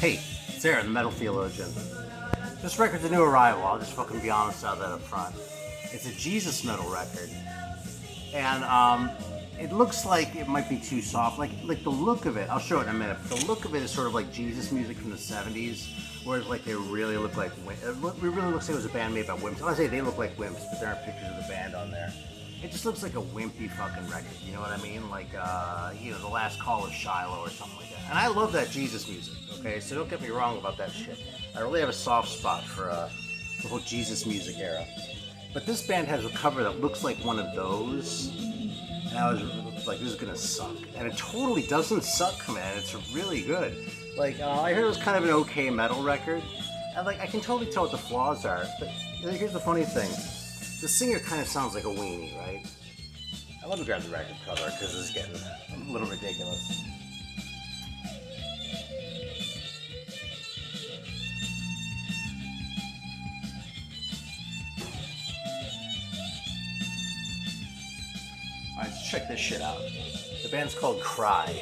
Hey, it's Aaron, the Metal Theologian. This record's a new arrival, I'll just fucking be honest about that up front. It's a Jesus metal record. And it looks like it might be too soft. Like the look of it, I'll show it in a minute, but the look of it is sort of like Jesus music from the 70s, whereas like they really look like, it really looks like it was a band made by wimps. I want to say they look like wimps, but there aren't pictures of the band on there. It just looks like a wimpy fucking record, you know what I mean? Like, The Last Call of Shiloh or something like that. And I love that Jesus music, okay? So don't get me wrong about that shit. I really have a soft spot for the whole Jesus music era. But this band has a cover that looks like one of those, and I was like, this is gonna suck. And it totally doesn't suck, man. It's really good. Like, I heard it was kind of an okay metal record, and like, I can totally tell what the flaws are, but here's the funny thing. The singer kind of sounds like a weenie, right? Let me grab the record cover because this is getting a little ridiculous. Alright, let's check this shit out. The band's called Cry.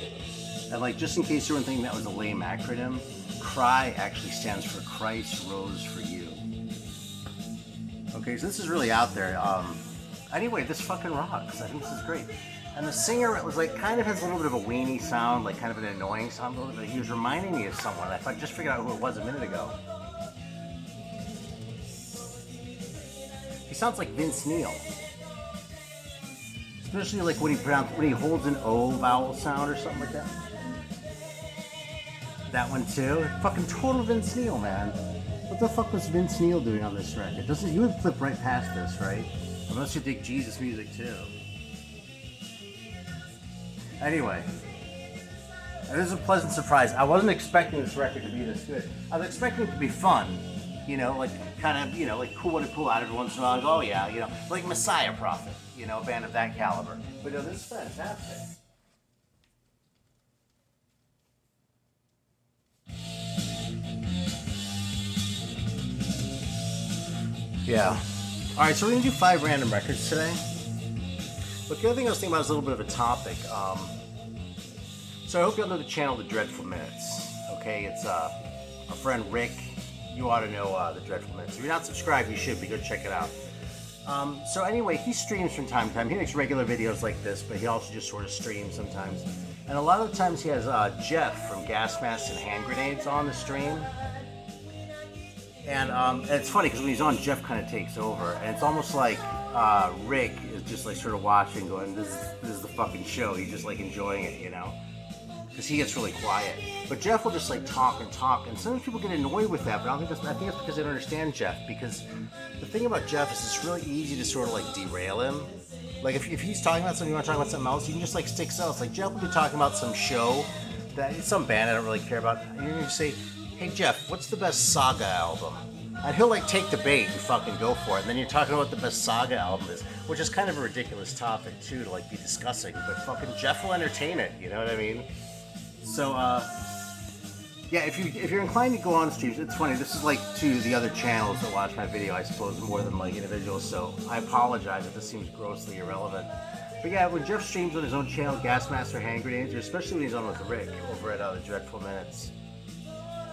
And like, just in case you were thinking that was a lame acronym, Cry actually stands for Christ Rose for You. Okay, so this is really out there. Anyway, this fucking rocks. I think this is great. And the singer, it was like, kind of has a little bit of a weenie sound, like kind of an annoying sound a little bit. He was reminding me of someone. I just figured out who it was a minute ago. He sounds like Vince Neil. Especially like when he holds an O vowel sound or something like that. That one too. Fucking total Vince Neil, man. What the fuck was Vince Neil doing on this record? You would flip right past this, right? Unless you dig Jesus music too. Anyway, it is a pleasant surprise. I wasn't expecting this record to be this good. I was expecting it to be fun, like kind of, like cool to pull out every once in a while and go, oh yeah, like Messiah Prophet, a band of that caliber. But no, this is fantastic. Yeah. Alright, so we're going to do 5 random records today. But the other thing I was thinking about is a little bit of a topic. So I hope you all know the channel The Dreadful Minutes. Okay, it's our friend Rick. You ought to know The Dreadful Minutes. If you're not subscribed, you should be. Go check it out. So anyway, he streams from time to time. He makes regular videos like this, but he also just sort of streams sometimes. And a lot of the times he has Geoff from Gas Masks and Hand Grenades on the stream. And it's funny because when he's on, Geoff kind of takes over, and it's almost like Rick is just like sort of watching, going, "This is the fucking show." He's just like enjoying it, because he gets really quiet. But Geoff will just like talk and talk, and sometimes people get annoyed with that. But I think it's because they don't understand Geoff. Because the thing about Geoff is it's really easy to sort of like derail him. Like if he's talking about something, you want to talk about something else, you can just like stick else. Like Geoff will be talking about some show that it's some band I don't really care about, and you're gonna say, "Hey Geoff, what's the best Saga album?" And he'll like take the bait and fucking go for it. And then you're talking about what the best Saga album is, which is kind of a ridiculous topic too to like be discussing. But fucking Geoff will entertain it. You know what I mean? So yeah, if you're inclined to go on streams, it's funny. This is like to the other channels that watch my video, I suppose, more than like individuals. So I apologize if this seems grossly irrelevant. But yeah, when Geoff streams on his own channel, Gas Master Hand Grenades, or especially when he's on with Rick over at The Dreadful Minutes.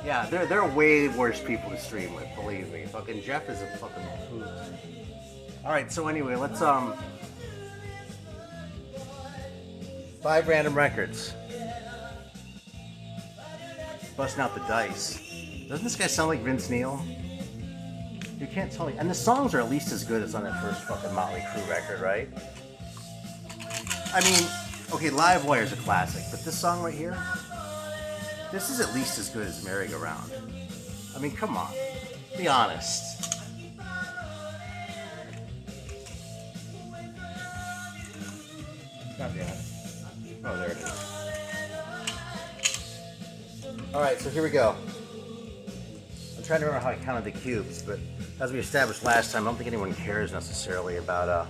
Yeah, they're way worse people to stream with, believe me. Fucking Geoff is a fucking hoot. Alright, so anyway, let's 5 random records. Busting out the dice. Doesn't this guy sound like Vince Neil? You can't tell me. And the songs are at least as good as on that first fucking Motley Crue record, right? I mean, okay, Live Wire's a classic, but this song right here, this is at least as good as Merry Go Round. I mean, come on. Be honest. God damn it. Oh, there it is. Alright, so here we go. I'm trying to remember how I counted the cubes, but as we established last time, I don't think anyone cares necessarily about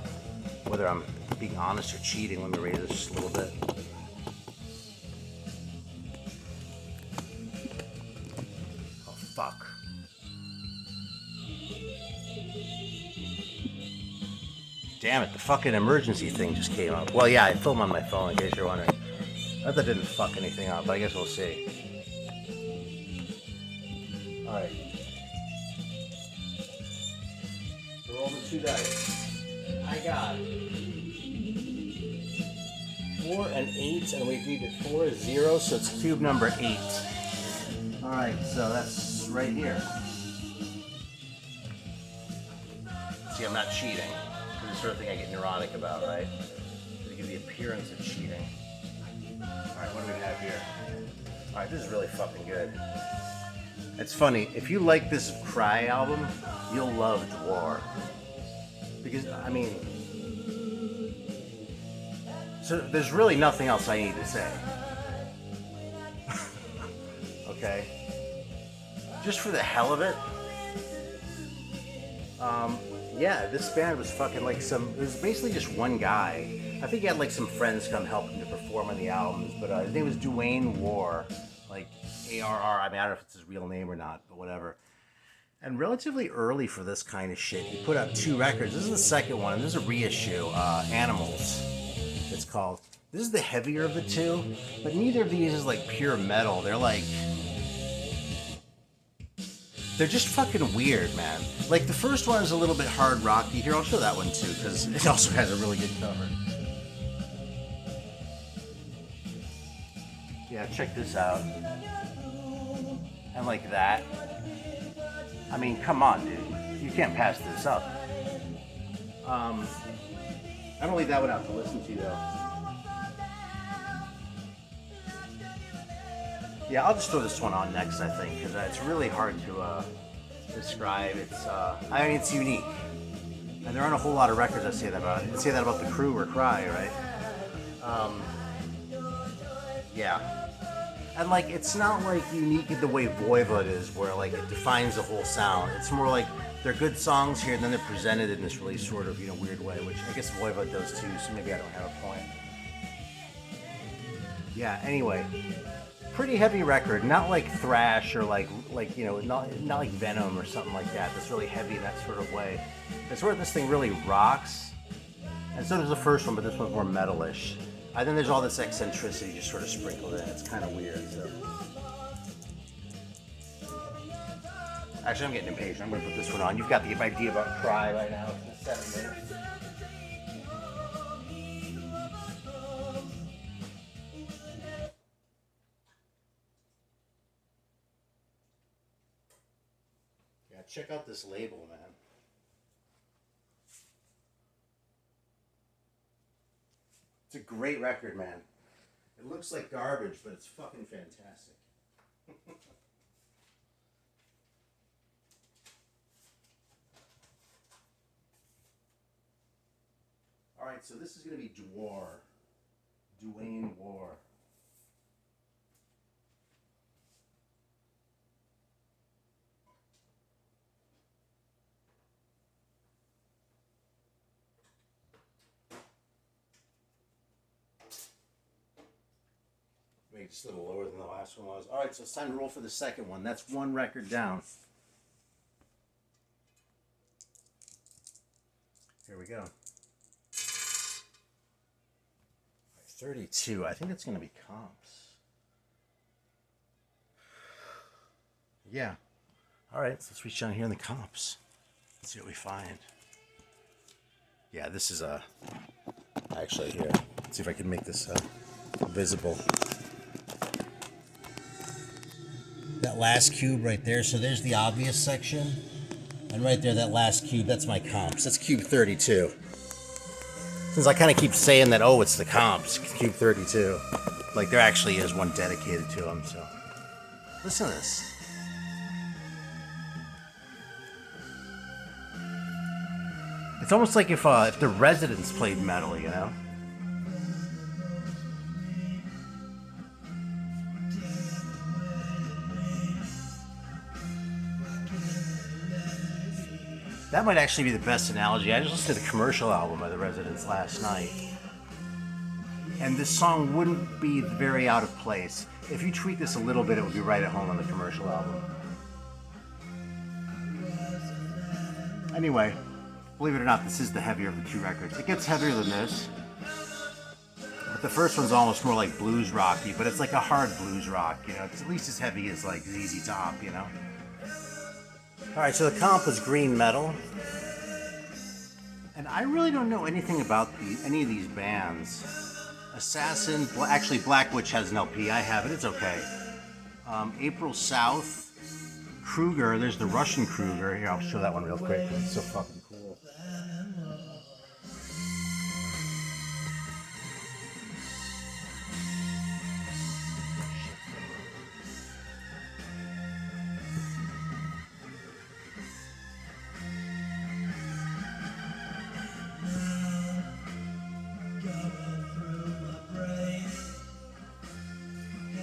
whether I'm being honest or cheating. Let me raise this just a little bit. Fuck. Damn it, the fucking emergency thing just came up. Well, yeah, I film on my phone in case you're wondering. I thought that didn't fuck anything up, but I guess we'll see. Alright. We're rolling 2 dice. I got 4 and 8, and we agreed that 4 is 0, so it's cube number 8. Alright, so that's right here. See, I'm not cheating. This is the sort of thing I get neurotic about, right? To give the appearance of cheating. Alright, what do we have here? Alright, this is really fucking good. It's funny, if you like this Cry album, you'll love Dwir. Because, I mean... So, there's really nothing else I need to say. Okay? Just for the hell of it. Yeah, this band was fucking like it was basically just one guy. I think he had like some friends come help him to perform on the albums, but his name was Dwir, like A-R-R. I mean, I don't know if it's his real name or not, but whatever. And relatively early for this kind of shit, he put out 2 records. This is the second one, and this is a reissue, Animals, it's called. This is the heavier of the 2, but neither of these is like pure metal. They're just fucking weird, man. Like, the first one is a little bit hard rocky. Here, I'll show that one, too, because it also has a really good cover. Yeah, check this out. And like that. I mean, come on, dude. You can't pass this up. I'm gonna leave that one out to listen to, though. Yeah, I'll just throw this one on next, I think, because it's really hard to describe. I mean, it's unique. And there aren't a whole lot of records that say that about it. They say that about The Crew or Cry, right? Yeah. And, like, it's not, like, unique in the way Voivod is, where, like, it defines the whole sound. It's more like they're good songs here, and then they're presented in this really sort of, weird way, which I guess Voivod does, too, so maybe I don't have a point. Yeah, anyway. Pretty heavy record, not like thrash or like not like Venom or something like that. That's really heavy in that sort of way. It's where this thing really rocks. And so does the first one, but this one's more metalish. And then there's all this eccentricity just sort of sprinkled in. It's kind of weird. So. Actually, I'm getting impatient. I'm going to put this one on. You've got the idea about Cry right now. It's been 7 minutes. Check out this label, man. It's a great record, man. It looks like garbage, but it's fucking fantastic. Alright, so this is going to be Dwir. Dwir. Maybe just a little lower than the last one was. Alright, so it's time to roll for the second one. That's 1 record down. Here we go. 32. I think it's going to be comps. Yeah. Alright, so let's reach down here in the comps. Let's see what we find. Yeah, this is actually here. Let's see if I can make this visible. That last cube right there, so there's the obvious section. And right there, that last cube, that's my comps. That's cube 32. Since I kind of keep saying that, oh, it's the comps, cube 32. Like, there actually is one dedicated to them, so. Listen to this. It's almost like if the Residents played metal, you know? That might actually be the best analogy. I just listened to the commercial album by the Residents last night. And this song wouldn't be very out of place. If you tweak this a little bit, it would be right at home on the commercial album. Anyway, believe it or not, this is the heavier of the 2 records. It gets heavier than this. But the first one's almost more like blues rocky, but it's like a hard blues rock, you know? It's at least as heavy as like ZZ Top, you know? Alright, so the comp was green metal. And I really don't know anything about any of these bands. Assassin, actually Black Witch has an LP. I have it, it's okay. April South, Kruger, there's the Russian Kruger. Here, I'll show that one real quick because it's so fucking cool.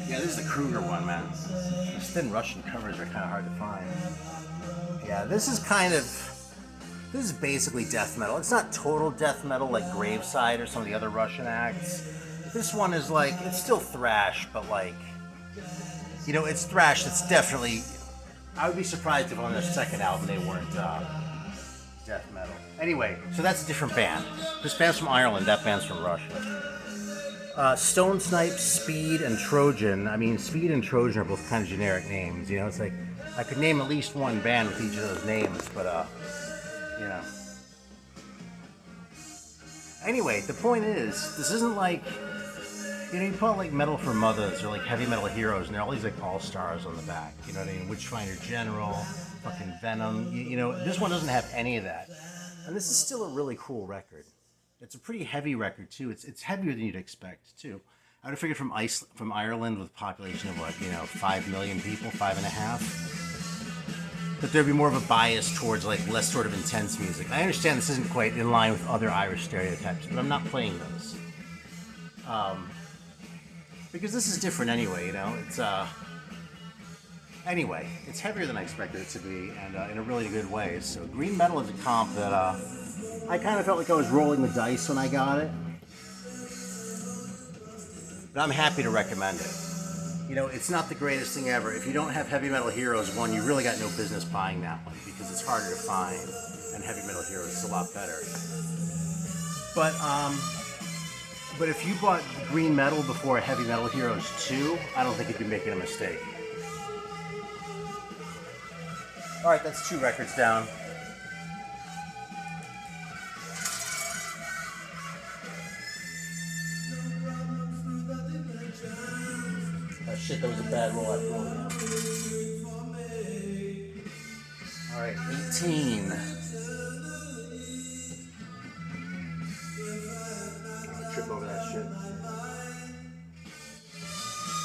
Yeah, this is the Kruger one, man. These thin Russian covers are kind of hard to find. Yeah, this is basically death metal. It's not total death metal like Graveside or some of the other Russian acts. This one is like, it's still thrash, but like, you know, it's thrash that's definitely, I would be surprised if on their second album they weren't death metal. Anyway, so that's a different band. This band's from Ireland, that band's from Russia. Stone Snipe, Speed, and Trojan. I mean, Speed and Trojan are both kind of generic names. You know, it's like I could name at least one band with each of those names, but you know. Anyway, the point is, this isn't like, you know, you put like Metal for Mothers or like Heavy Metal Heroes, and there are all these like all-stars on the back. You know what I mean? Witchfinder General, fucking Venom. You know, this one doesn't have any of that, and this is still a really cool record. It's a pretty heavy record too. It's heavier than you'd expect too. I would have figured from Ireland with a population of what, you know, 5 million people, 5.5, that there'd be more of a bias towards like less sort of intense music. I understand this isn't quite in line with other Irish stereotypes, but I'm not playing those because this is different anyway. You know, it's anyway, it's heavier than I expected it to be, and in a really good way. So green metal is a comp that I kind of felt like I was rolling the dice when I got it. But I'm happy to recommend it. You know, it's not the greatest thing ever. If you don't have Heavy Metal Heroes 1, you really got no business buying that one because it's harder to find, and Heavy Metal Heroes is a lot better. But if you bought Green Metal before Heavy Metal Heroes 2, I don't think you'd be making a mistake. Alright, that's 2 records down. Oh shit, that was a bad roll after all. Alright, 18. Trip over that shit.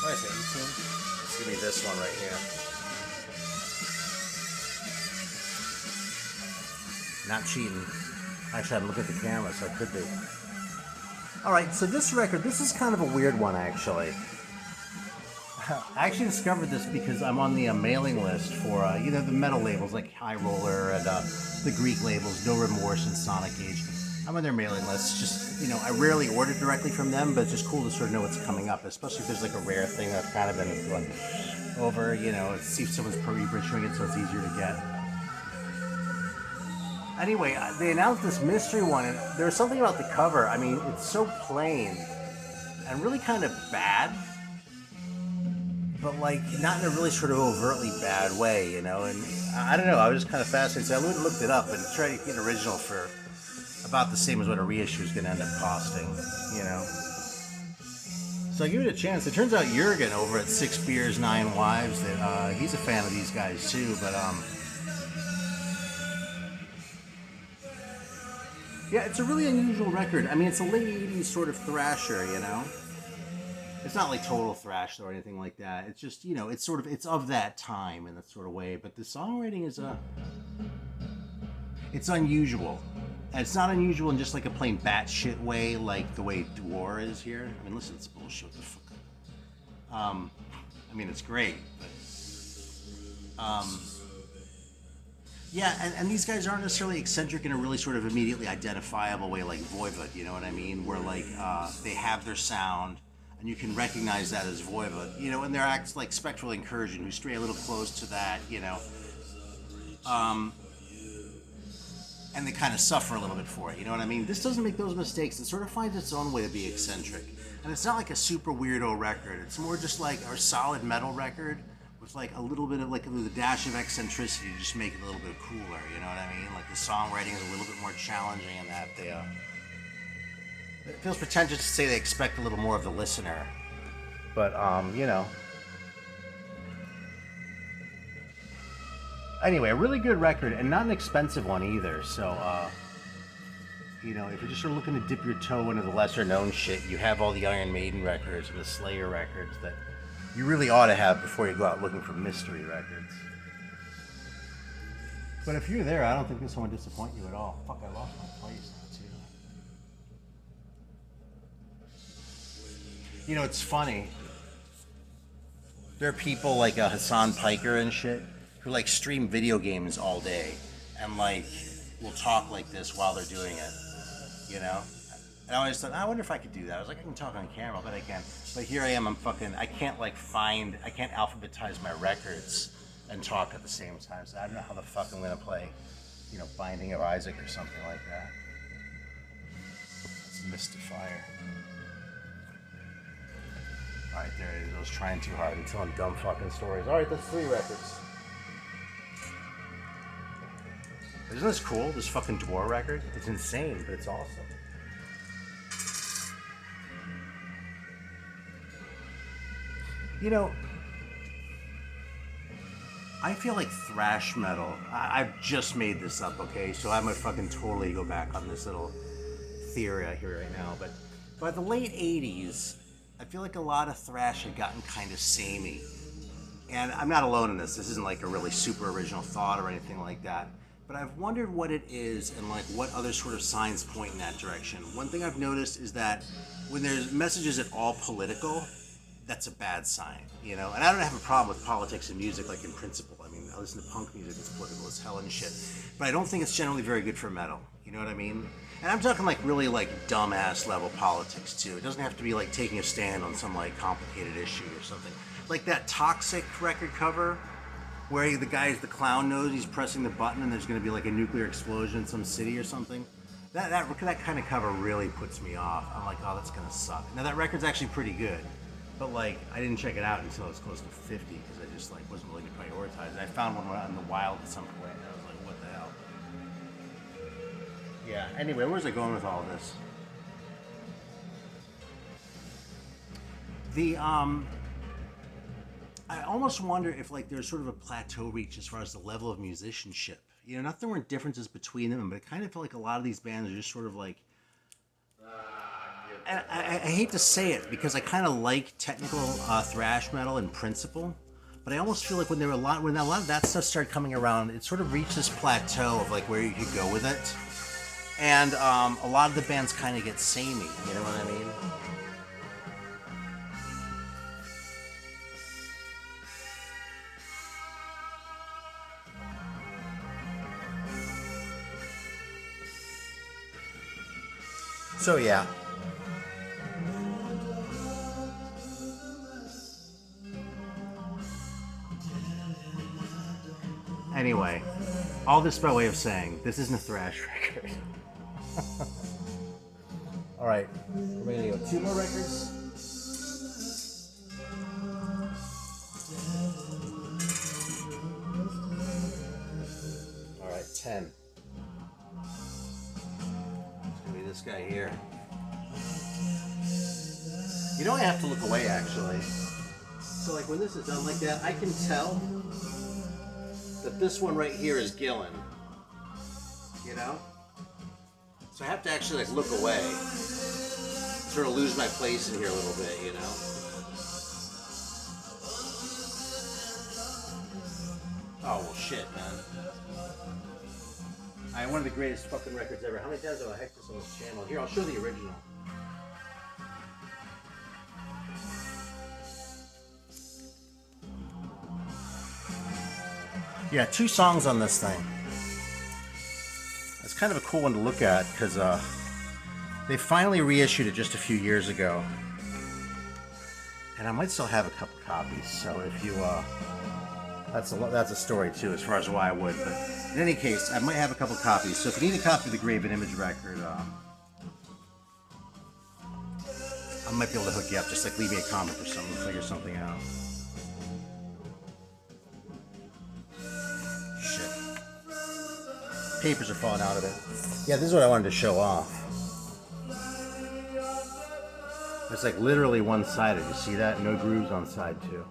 What did I say, 18? Let's give me this one right here. Not cheating. Actually, I'm looking at the camera, so I could be. Alright, so this record, this is kind of a weird one, actually. I actually discovered this because I'm on the mailing list for, you know, the metal labels like High Roller and the Greek labels, No Remorse and Sonic Age. I'm on their mailing list. Just, you know, I rarely order directly from them, but it's just cool to sort of know what's coming up, especially if there's like a rare thing that's kind of been going over, you know, see if someone's pre-registering it so it's easier to get. Anyway, they announced this mystery one, and there was something about the cover. I mean, it's so plain and really kind of bad, but like not in a really sort of overtly bad way, you know. And I don't know, I was just kind of fascinated. So I went and looked it up and tried to get an original for about the same as what a reissue is going to end up costing, you know. So I give it a chance. It turns out Jürgen over at 6 Beers, 9 Wives, that he's a fan of these guys too, but yeah, it's a really unusual record. I mean, it's a late 80s sort of thrasher, you know? It's not like total thrash or anything like that. It's just, you know, it's sort of, it's of that time in that sort of way. But the songwriting is it's unusual. And it's not unusual in just like a plain batshit way, like the way Dwir is here. I mean, listen, it's bullshit. What the fuck? I mean, it's great, but yeah, and these guys aren't necessarily eccentric in a really sort of immediately identifiable way like Voivod, you know what I mean? Where like they have their sound, and you can recognize that as Voivod, you know, and there are acts like Spectral Incursion who stray a little close to that, you know, and they kind of suffer a little bit for it, you know what I mean? This doesn't make those mistakes. It sort of finds its own way to be eccentric, and it's not like a super weirdo record. It's more just like a solid metal record with like a little bit of like with a dash of eccentricity to just make it a little bit cooler. You know what I mean? Like the songwriting is a little bit more challenging in that they. It feels pretentious to say they expect a little more of the listener, but you know. Anyway, a really good record and not an expensive one either. So, you know, if you're just sort of looking to dip your toe into the lesser known shit, you have all the Iron Maiden records and the Slayer records that you really ought to have before you go out looking for mystery records. But if you're there, I don't think this one would disappoint you at all. Fuck, I lost my place now, too. You know, it's funny. There are people like Hassan Piker and shit who like stream video games all day and like will talk like this while they're doing it, you know? And I always thought, I wonder if I could do that. I was like, I can talk on camera, but I can. But here I am, I can't alphabetize my records and talk at the same time. So I don't know how the fuck I'm gonna play, you know, Binding of Isaac or something like that. It's Mystifier. All right, there it is. I was trying too hard and telling dumb fucking stories. All right, that's 3 records. Isn't this cool? This fucking Dwir record? It's insane, but it's awesome. You know, I feel like thrash metal. I've just made this up, okay? So I might fucking totally go back on this little theory I hear right now. But by the late 80s, I feel like a lot of thrash had gotten kind of samey. And I'm not alone in this. This isn't like a really super original thought or anything like that. But I've wondered what it is and like what other sort of signs point in that direction. One thing I've noticed is that when there's messages at all political, that's a bad sign, you know? And I don't have a problem with politics and music, like in principle. I mean, I listen to punk music that's political as hell and shit. But I don't think it's generally very good for metal, you know what I mean? And I'm talking like really like dumbass level politics too. It doesn't have to be like taking a stand on some like complicated issue or something. Like that Toxic record cover, where the guy's the clown nose, he's pressing the button and there's gonna be like a nuclear explosion in some city or something. That kind of cover really puts me off. I'm like, oh, that's gonna suck. Now that record's actually pretty good, but like I didn't check it out until it was close to 50 because I just like wasn't really gonna prioritize it. I found one out in the wild at some point and I was like, what the hell? Yeah, anyway, where's I going with all this? I almost wonder if like there's sort of a plateau reached as far as the level of musicianship. You know, not that there weren't differences between them, but it kind of felt like a lot of these bands are just sort of like. And I hate to say it because I kind of like technical thrash metal in principle, but I almost feel like when a lot of that stuff started coming around, it sort of reached this plateau of like where you could go with it, and a lot of the bands kind of get samey. You know what I mean? So yeah. Anyway, all this by way of saying this isn't a thrash record. All right, we're gonna go 2 more records. All right, 10. This guy here. You don't have to look away actually. So like when this is done like that, I can tell that this one right here is Gillan. You know? So I have to actually like look away. Sort of lose my place in here a little bit, you know? Oh well shit, man. One of the greatest fucking records ever. How many times have I hecked this on this channel? Here, I'll show the original. Yeah, 2 songs on this thing. It's kind of a cool one to look at because they finally reissued it just a few years ago. And I might still have a couple copies, so if you that's a story too, as far as why I would. But in any case, I might have a couple copies. So if you need a copy of the Graven Image record, I might be able to hook you up. Just like leave me a comment or something, we'll figure something out. Papers are falling out of it. Yeah, this is what I wanted to show off. It's like literally one-sided. You see that? No grooves on side 2.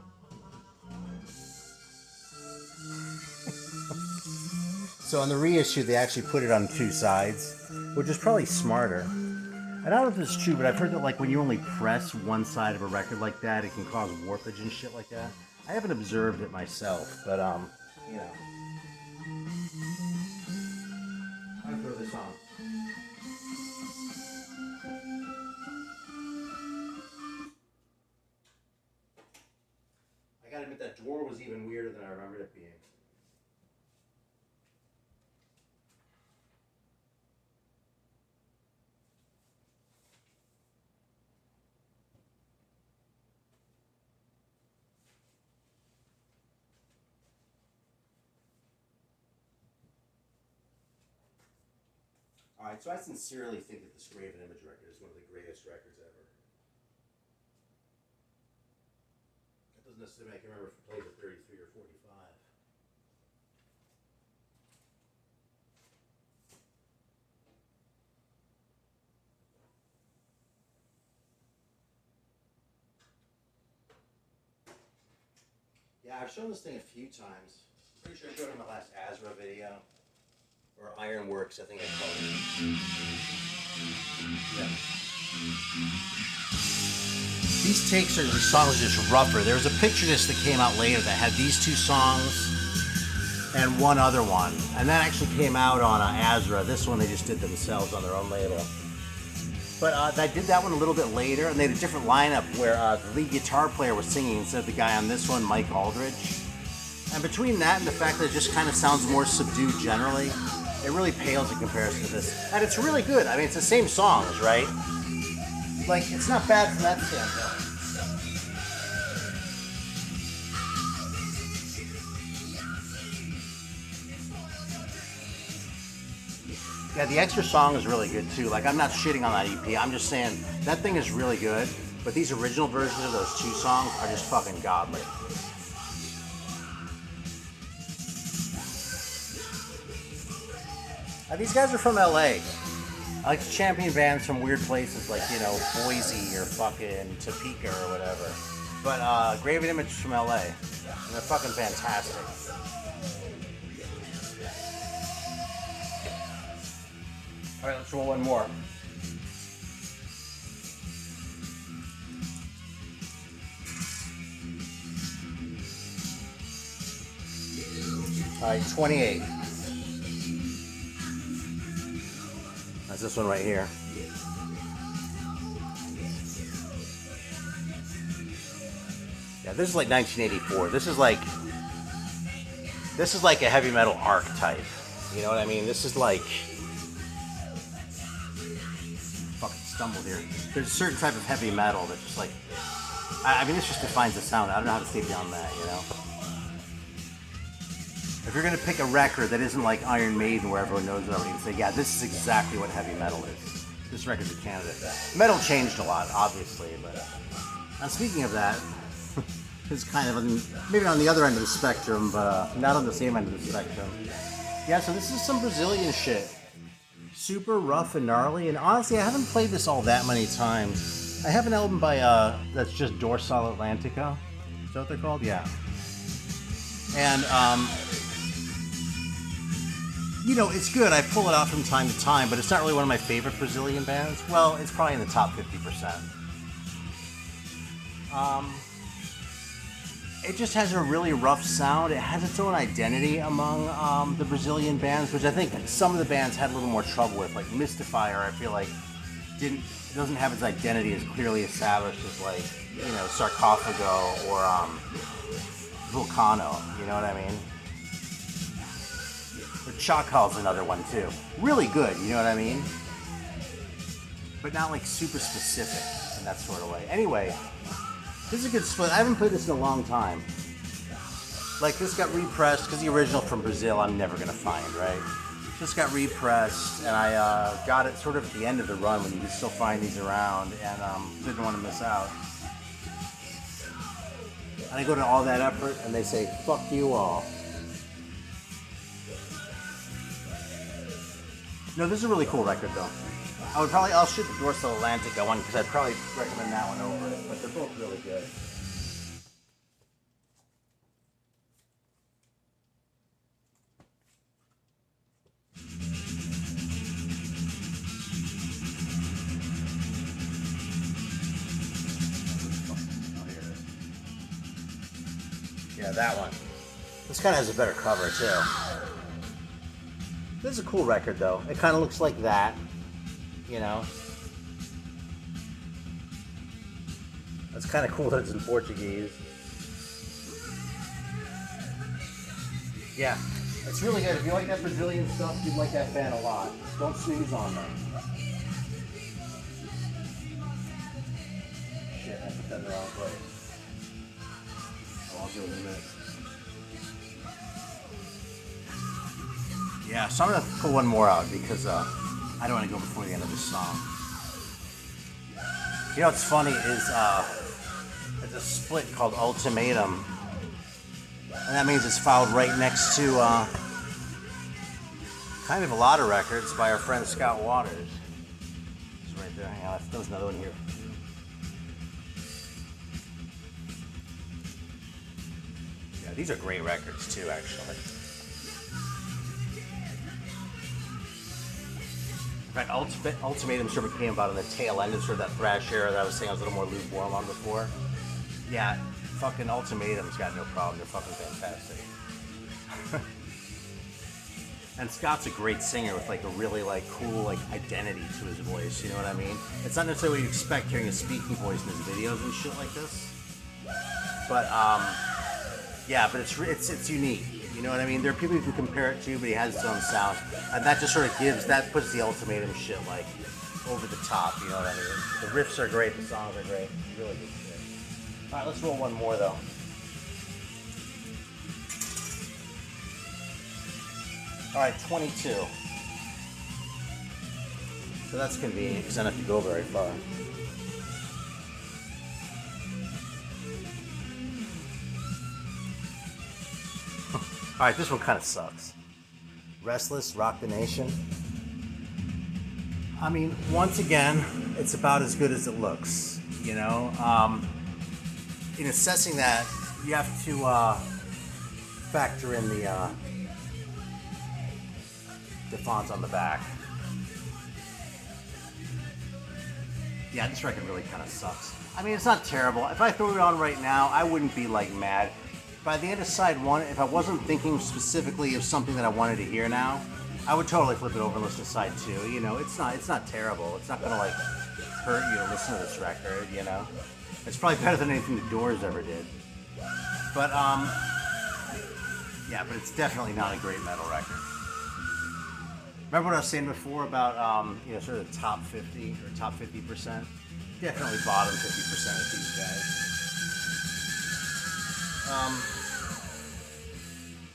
So on the reissue, they actually put it on 2 sides, which is probably smarter. And I don't know if this is true, but I've heard that like when you only press one side of a record like that, it can cause warpage and shit like that. I haven't observed it myself, but you know. I'll throw this on. I gotta admit that Dwir was even weirder than I remembered it being. Alright, so I sincerely think that this Graven Image record is one of the greatest records ever. It doesn't necessarily make me remember if it plays at 33 or 45. Yeah, I've shown this thing a few times. I'm pretty sure I showed it in my last Azra video. Or Ironworks, I think I called it. Yeah. These takes are, the songs are just rougher. There was a picture disc that came out later that had these 2 songs and one other one. And that actually came out on Azra. This one they just did themselves on their own label. But I did that one a little bit later, and they had a different lineup where the lead guitar player was singing instead of the guy on this one, Mike Aldridge. And between that and the fact that it just kind of sounds more subdued generally, it really pales in comparison to this. And it's really good. I mean, it's the same songs, right? Like, it's not bad from that standpoint. Yeah, the extra song is really good too. Like, I'm not shitting on that EP. I'm just saying that thing is really good. But these original versions of those 2 songs are just fucking godly. These guys are from LA. I like to champion bands from weird places like, you know, Boise or fucking Topeka or whatever. But Graven Image is from LA. And they're fucking fantastic. Alright, let's roll one more. Alright, 28. That's this one right here. Yeah, this is like 1984. This is like a heavy metal archetype. You know what I mean? This is like, fucking stumbled here. There's a certain type of heavy metal that just like, I mean, this just defines the sound. I don't know how to say beyond that, you know? If you're gonna pick a record that isn't like Iron Maiden where everyone knows it already, and say, yeah, this is exactly what heavy metal is. This record's a candidate. Metal changed a lot, obviously, but... And speaking of that, it's kind of maybe on the other end of the spectrum, but not on the same end of the spectrum. Yeah, so this is some Brazilian shit. Super rough and gnarly, and honestly, I haven't played this all that many times. I have an album by, that's just Dorsal Atlantica. Is that what they're called? Yeah. And, you know, it's good. I pull it out from time to time, but it's not really one of my favorite Brazilian bands. Well, it's probably in the top 50%. It just has a really rough sound. It has its own identity among the Brazilian bands, which I think some of the bands had a little more trouble with. Like Mystifier, I feel like doesn't have its identity as clearly established as like, you know, Sarcophago or Vulcano. You know what I mean? Chacal's another one too. Really good, you know what I mean? But not like super specific in that sort of way. Anyway, this is a good split. I haven't played this in a long time. Like, this got repressed, because the original from Brazil I'm never gonna find, right? This got repressed, and I got it sort of at the end of the run when you can still find these around, and didn't want to miss out. And I go to all that effort, and they say, fuck you all. No, this is a really cool record though. I'll shoot the Dorsal Atlantica one because I'd probably recommend that one over it, but they're both really good. Yeah, that one. This kind of has a better cover too. This is a cool record though. It kind of looks like that, you know. That's kind of cool that it's in Portuguese. Yeah, it's really good. If you like that Brazilian stuff, you'd like that band a lot. Don't snooze on them. Shit, I put that in the wrong place. I'll do it in a minute. Yeah, so I'm gonna pull one more out because I don't want to go before the end of this song. You know what's funny is there's a split called Ultimatum, and that means it's filed right next to kind of a lot of records by our friend Scott Waters. It's right there. Hang on, there's another one here. Yeah, these are great records too, actually. In fact, Ultimatum sort of came about on the tail end of sort of that thrash era that I was saying I was a little more lukewarm on before. Yeah, fucking Ultimatum's got no problem. They're fucking fantastic. And Scott's a great singer with like a really like cool like identity to his voice. You know what I mean? It's not necessarily what you expect hearing a speaking voice in his videos and shit like this. But yeah, but it's unique. You know what I mean? There are people you can compare it to, but he has his own sound, and that just sort of puts the Ultimatum shit like over the top. You know what I mean? The riffs are great, the songs are great, really good shit. All right, let's roll one more though. All right, 22. So that's convenient because I don't have to go very far. All right, this one kind of sucks. Restless, Rock the Nation. I mean, once again, it's about as good as it looks, you know? In assessing that, you have to factor in the fonts on the back. Yeah, this record really kind of sucks. I mean, it's not terrible. If I threw it on right now, I wouldn't be like mad. By the end of side one, if I wasn't thinking specifically of something that I wanted to hear now, I would totally flip it over and listen to side two. You know, it's not terrible. It's not gonna like hurt you to listen to this record. You know, it's probably better than anything the Doors ever did. But yeah, but it's definitely not a great metal record. Remember what I was saying before about you know, sort of the top 50 or top 50%? Definitely bottom 50% of these guys.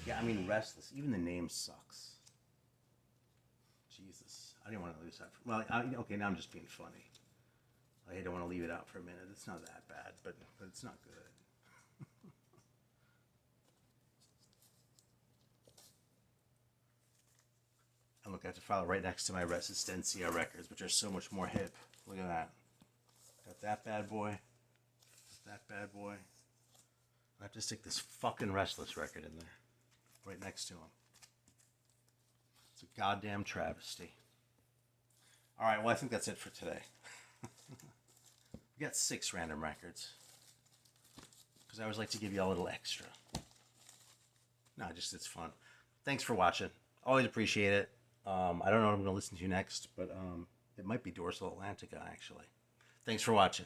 Yeah, I mean, Restless. Even the name sucks. Jesus, I didn't want to lose that. Well, okay, now I'm just being funny. I don't want to leave it out for a minute. It's not that bad, but it's not good. And look, I have to file it right next to my Resistencia records, which are so much more hip. Look at that. Got that bad boy. Got that bad boy. I have to stick this fucking Restless record in there, right next to him. It's a goddamn travesty. All right, well, I think that's it for today. We got 6 random records, because I always like to give you a little extra. No, just it's fun. Thanks for watching. Always appreciate it. I don't know what I'm going to listen to next, but it might be Dorsal Atlantica, actually. Thanks for watching.